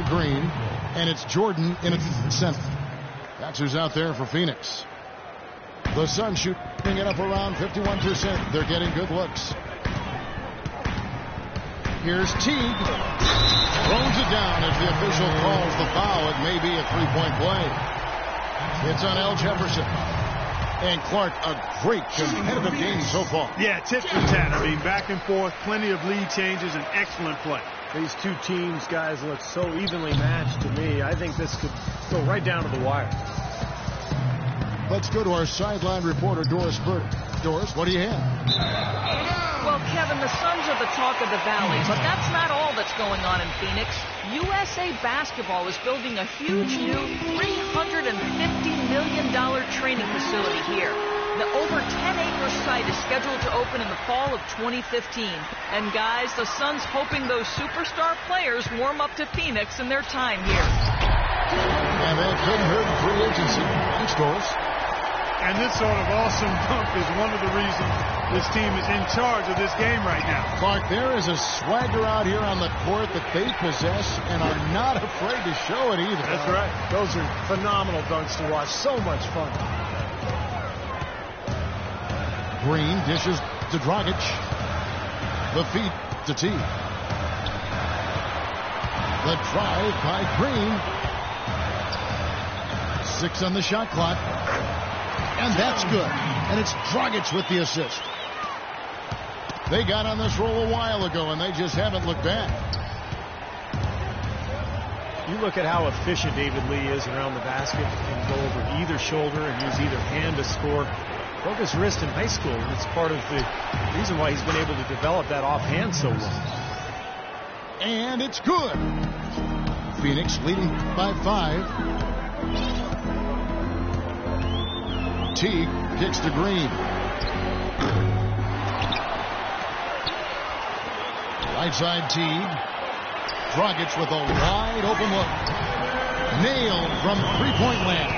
Green, and it's Jordan in its center. That's who's out there for Phoenix. The Suns shooting it up around 51%. They're getting good looks. Here's Teague. Throws it down as the official calls the foul. It may be a three-point play. It's on Al Jefferson. And Clark, a great competitive game so far. Yeah, tit for tat. I mean, back and forth, plenty of lead changes, and excellent play. These two teams, guys, look so evenly matched to me. I think this could go right down to the wire. Let's go to our sideline reporter, Doris Burke. Doris, what do you have? Well, Kevin, the Suns are the talk of the Valley, but that's not all that's going on in Phoenix. USA Basketball is building a huge new $350 million training facility here. The over 10-acre site is scheduled to open in the fall of 2015. And guys, the Suns hoping those superstar players warm up to Phoenix in their time here. And that couldn't hurt free agency. Thanks, Doris. And this sort of awesome dunk is one of the reasons this team is in charge of this game right now. Clark, there is a swagger out here on the court that they possess and are not afraid to show it either. That's right. Those are phenomenal dunks to watch. So much fun. Green dishes to Dragic. The feed to Teague. The drive by Green. 6 on the shot clock. And that's good. And it's Dragic with the assist. They got on this roll a while ago, and they just haven't looked back. You look at how efficient David Lee is around the basket. He can go over either shoulder and use either hand to score. Broke his wrist in high school, and it's part of the reason why he's been able to develop that offhand so well. And it's good. Phoenix leading by 5. Teague kicks to Green. Right side Teague. Dragic with a wide open look. Nailed from three-point land.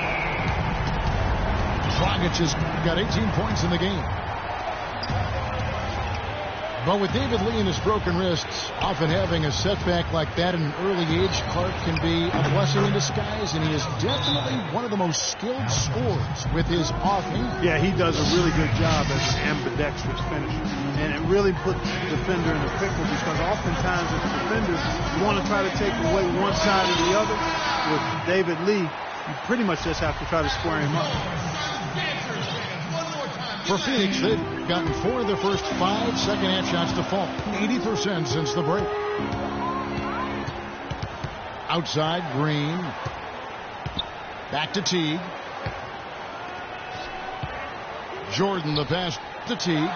Dragic has got 18 points in the game. But with David Lee and his broken wrists, often having a setback like that at an early age, Clark can be a blessing in disguise, and he is definitely one of the most skilled scorers with his offhand. Yeah, he does a really good job as an ambidextrous finisher. And it really puts the defender in a pickle because oftentimes as a defender, you want to try to take away one side or the other. With David Lee, you pretty much just have to try to square him up. For Phoenix, they've gotten 4 of their first 5 second-half shots to fall. 80% since the break. Outside, Green. Back to Teague. Jordan, the pass to Teague.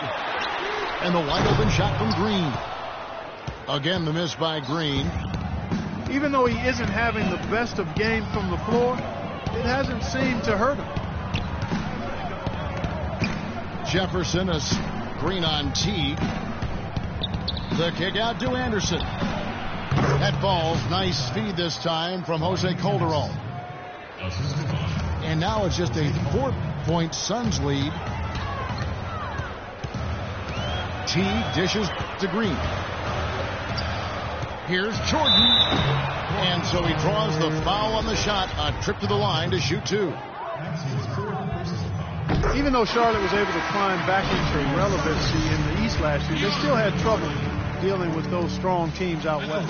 And the wide-open shot from Green. Again, the miss by Green. Even though he isn't having the best of game from the floor, it hasn't seemed to hurt him. Jefferson, a screen on Teague. The kick out to Anderson. That falls. Nice feed this time from Jose Calderon. And now it's just a 4-point Suns lead. Teague dishes to Green. Here's Jordan. And so he draws the foul on the shot. A trip to the line to shoot 2. Even though Charlotte was able to climb back into relevancy in the East last year, they still had trouble dealing with those strong teams out west.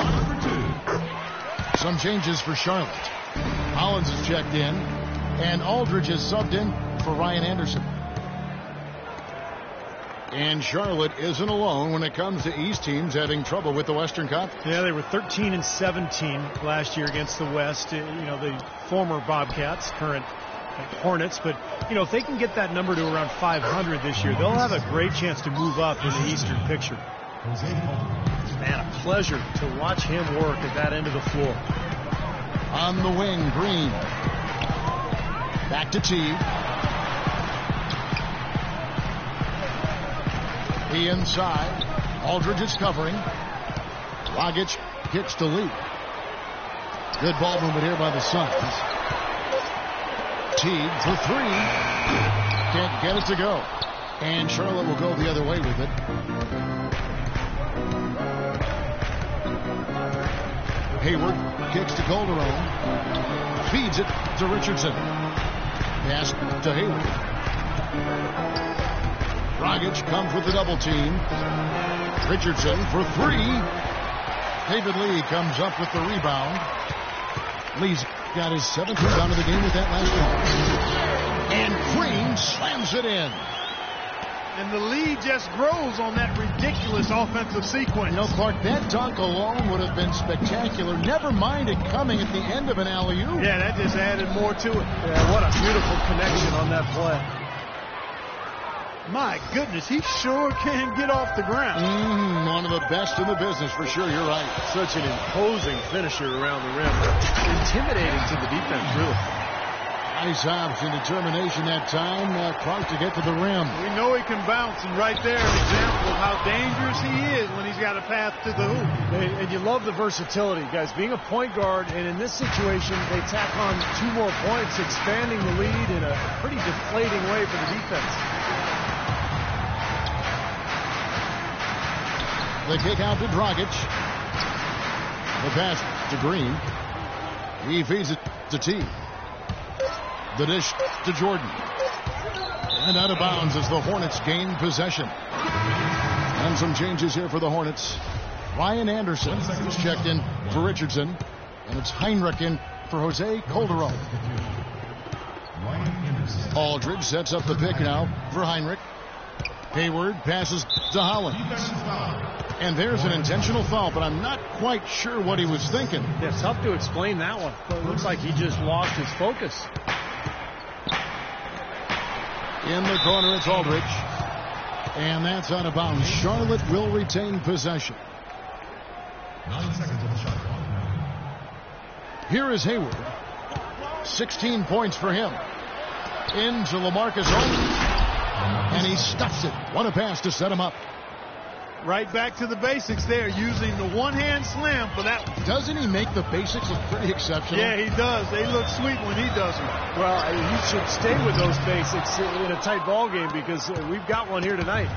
Some changes for Charlotte. Hollins has checked in, and Aldridge has subbed in for Ryan Anderson. And Charlotte isn't alone when it comes to East teams having trouble with the Western Conference. Yeah, they were 13-17 last year against the West. You know, the former Bobcats, current Hornets, but you know, if they can get that number to around 500 this year, they'll have a great chance to move up in the Eastern picture. Man, a pleasure to watch him work at that end of the floor. On the wing, Green. Back to Teague. He inside. Aldridge is covering. Dragic kicks to Lee. Good ball movement here by the Suns. Teague for 3. Can't get it to go. And Charlotte will go the other way with it. Hayward kicks to Calderon. Feeds it to Richardson. Pass to Hayward. Dragic comes with the double team. Richardson for three. David Lee comes up with the rebound. Lee's got his 7th rebound of the game with that last one. And Green slams it in. And the lead just grows on that ridiculous offensive sequence. You know, Clark, that dunk alone would have been spectacular. Never mind it coming at the end of an alley-oop. Yeah, that just added more to it. Yeah, what a beautiful connection on that play. My goodness, he sure can get off the ground. One of the best in the business, for sure. You're right. Such an imposing finisher around the rim. Intimidating to the defense, really. Nice ops and determination that time. Clark to get to the rim. We know he can bounce, and right there an example of how dangerous he is when he's got a path to the hoop. And you love the versatility, guys. Being a point guard, and in this situation, they tack on 2 more points, expanding the lead in a pretty deflating way for the defense. The kick out to Dragic. The pass to Green. He feeds it to T. The dish to Jordan. And out of bounds as the Hornets gain possession. And some changes here for the Hornets. Ryan Anderson is checked in for Richardson. And it's Heinrich in for Jose Calderon. Aldridge sets up the pick now for Heinrich. Hayward passes to Holland. And there's an intentional foul, but I'm not quite sure what he was thinking. Yeah, it's tough to explain that one. It looks like he just lost his focus. In the corner, it's Aldridge. And that's out of bounds. Charlotte will retain possession. 9 seconds on the shot clock. Here is Hayward. 16 points for him. Into LaMarcus Aldridge. And he stuffs it. What a pass to set him up. Right back to the basics there, using the one-hand slam for that one. Doesn't he make the basics look pretty exceptional? Yeah, he does. They look sweet when he does them. Well, he should stay with those basics in a tight ball game because we've got one here tonight.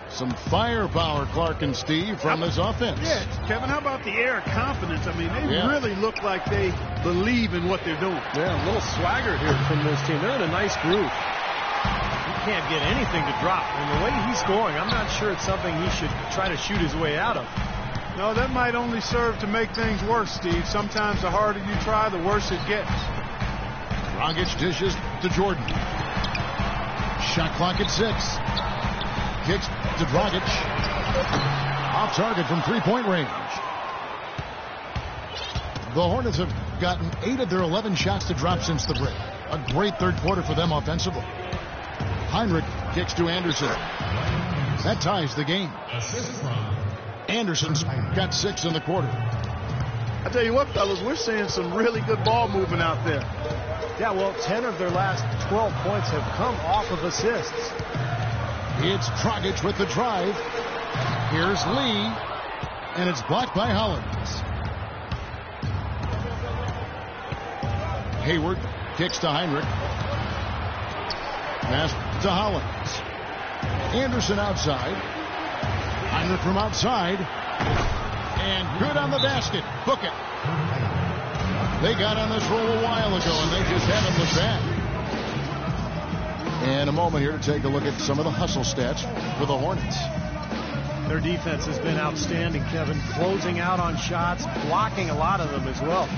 Some firepower, Clark and Steve, from this offense. Yeah, Kevin, how about the air of confidence? I mean, they really look like they believe in what they're doing. Yeah, a little swagger here from this team. They're in a nice groove. He can't get anything to drop. And the way he's scoring, I'm not sure it's something he should try to shoot his way out of. No, that might only serve to make things worse, Steve. Sometimes the harder you try, the worse it gets. Dragic dishes to Jordan. Shot clock at 6. Kicks to Dragic. Off target from three-point range. The Hornets have gotten 8 of their 11 shots to drop since the break. A great third quarter for them offensively. Heinrich kicks to Anderson. That ties the game. Anderson's got 6 in the quarter. I tell you what, fellas, we're seeing some really good ball movement out there. Yeah, well, 10 of their last 12 points have come off of assists. It's Dragic with the drive. Here's Lee. And it's blocked by Hollins. Hayward kicks to Heinrich. Pass to Hollins. Anderson outside. Heinrich from outside. And good on the basket. Book it. They got on this roll a while ago, and they just haven't looked back. And a moment here to take a look at some of the hustle stats for the Hornets. Their defense has been outstanding, Kevin. Closing out on shots, blocking a lot of them as well.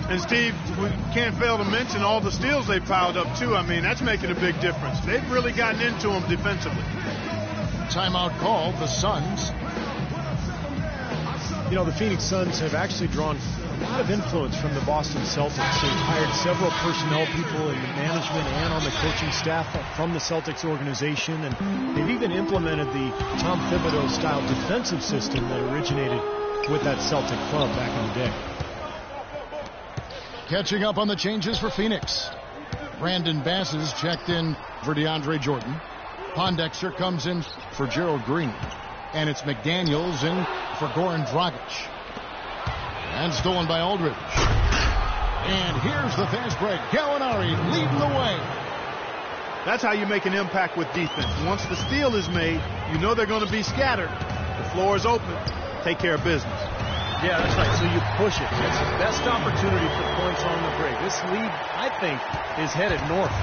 And, Steve, we can't fail to mention all the steals they piled up, too. I mean, that's making a big difference. They've really gotten into them defensively. Timeout called. The Suns. You know, the Phoenix Suns have actually drawn a lot of influence from the Boston Celtics. They've hired several personnel people in the management and on the coaching staff from the Celtics organization. And they've even implemented the Tom Thibodeau-style defensive system that originated with that Celtic club back in the day. Catching up on the changes for Phoenix. Brandon Bass is checked in for DeAndre Jordan. Pondexter comes in for Gerald Green. And it's McDaniels in for Goran Dragic. And stolen by Aldridge. And here's the fast break. Gallinari leading the way. That's how you make an impact with defense. Once the steal is made, you know they're going to be scattered. The floor is open. Take care of business. Yeah, that's right. So you push it. It's the best opportunity for points on the break. This league, I think, is headed north.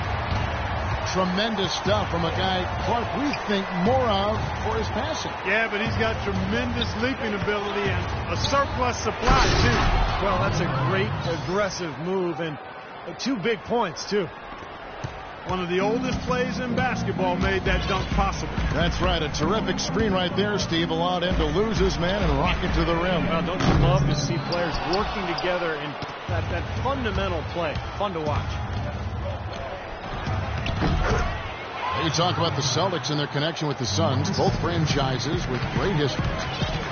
Tremendous stuff from a guy Clark we think more of for his passing. Yeah, but he's got tremendous leaping ability and a surplus supply, too. Well, that's a great aggressive move, and 2 big points, too. One of the oldest plays in basketball made that dunk possible. That's right. A terrific screen right there, Steve. Allowed him to lose his man and rock it to the rim. Well, don't you love to see players working together in that fundamental play? Fun to watch. You talk about the Celtics and their connection with the Suns, both franchises with great histories.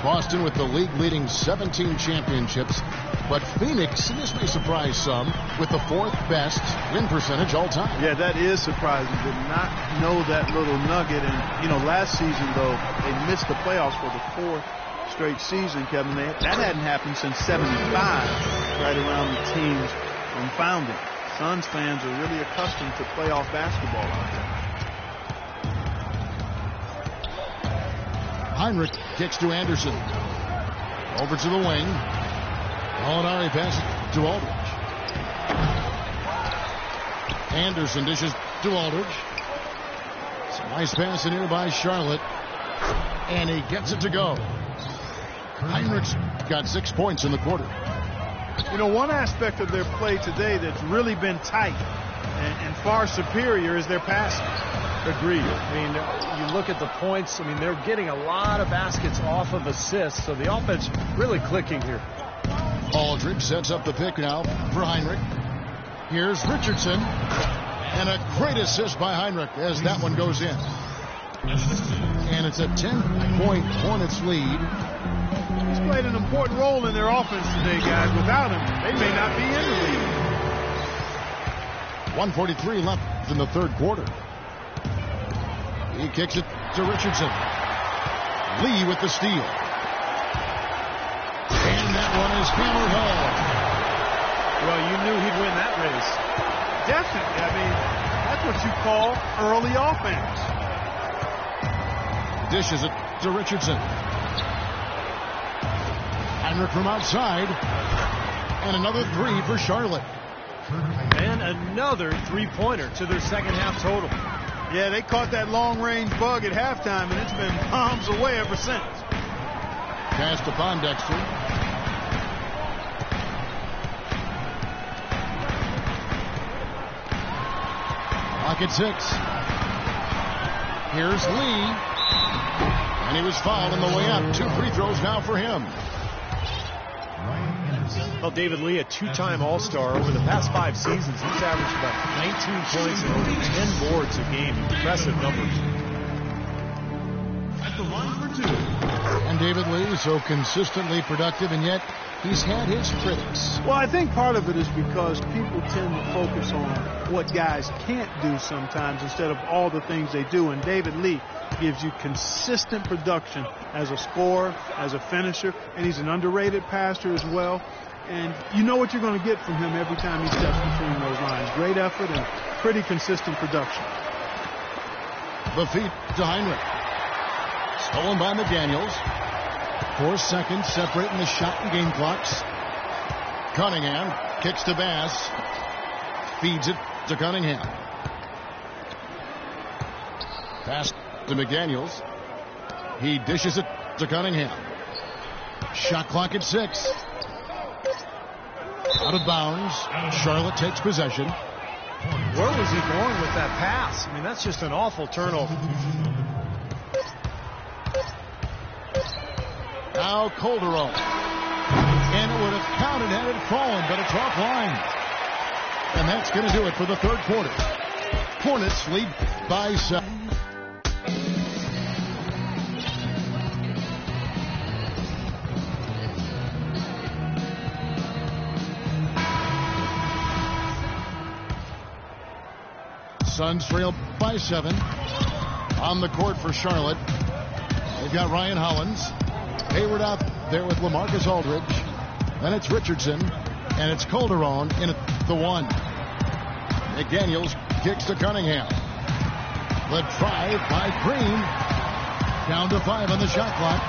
Boston with the league-leading 17 championships, but Phoenix, and this may surprise some, with the 4th best win percentage all time. Yeah, that is surprising. Did not know that little nugget. And, last season, though, they missed the playoffs for the 4th straight season, Kevin. That hadn't happened since 75, right around the team's founding. Suns fans are really accustomed to playoff basketball out there. Heinrich kicks to Anderson. Over to the wing. Molinari passes to Aldridge. Anderson dishes to Aldridge. It's a nice pass in here by Charlotte. And he gets it to go. Heinrich's got 6 points in the quarter. One aspect of their play today that's really been tight and far superior is their passing. Agreed. I mean, you look at the points. I mean, they're getting a lot of baskets off of assists, so the offense really clicking here. Aldridge sets up the pick now for Heinrich. Here's Richardson. And a great assist by Heinrich as that one goes in. And it's a 10-point Hornets lead. He's played an important role in their offense today, guys. Without him, they may not be in the league. 1:43 left in the 3rd quarter. He kicks it to Richardson. Lee with the steal. And that one is hammered home. Well, you knew he'd win that race. Definitely. I mean, that's what you call early offense. Dishes it to Richardson. Heinrich from outside. And another 3 for Charlotte. And another 3-pointer to their second half total. Yeah, they caught that long-range bug at halftime, and it's been bombs away ever since. Pass to Pondexter. Clock at 6. Here's Lee. And he was fouled on the way up. 2 free throws now for him. Well, David Lee, a 2-time All-Star. Over the past 5 seasons, he's averaged about 19 points and over 10 boards a game. Impressive numbers. At the line for 2. And David Lee, so consistently productive, and yet he's had his critics. Well, I think part of it is because people tend to focus on what guys can't do sometimes instead of all the things they do. And David Lee gives you consistent production as a scorer, as a finisher, and he's an underrated passer as well. And you know what you're going to get from him every time he steps between those lines. Great effort and pretty consistent production. The feed to Heinrich. Stolen by McDaniels. 4 seconds separating the shot and game clocks. Cunningham kicks to Bass. Feeds it to Cunningham. Pass to McDaniels. He dishes it to Cunningham. Shot clock at 6. Out of bounds. Charlotte takes possession. Where was he going with that pass? I mean, that's just an awful turnover. Now Calderon. And it would have counted had it fallen, but it's offline. And that's going to do it for the 3rd quarter. Hornets lead by 7. Suns trail by 7. On the court for Charlotte. They've got Ryan Hollins. Hayward out there with LaMarcus Aldridge. Then it's Richardson. And it's Calderon in at the 1. McDaniels kicks to Cunningham. Led 5 by Green. Down to 5 on the shot clock.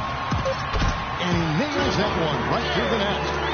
and he nails that one right through the net.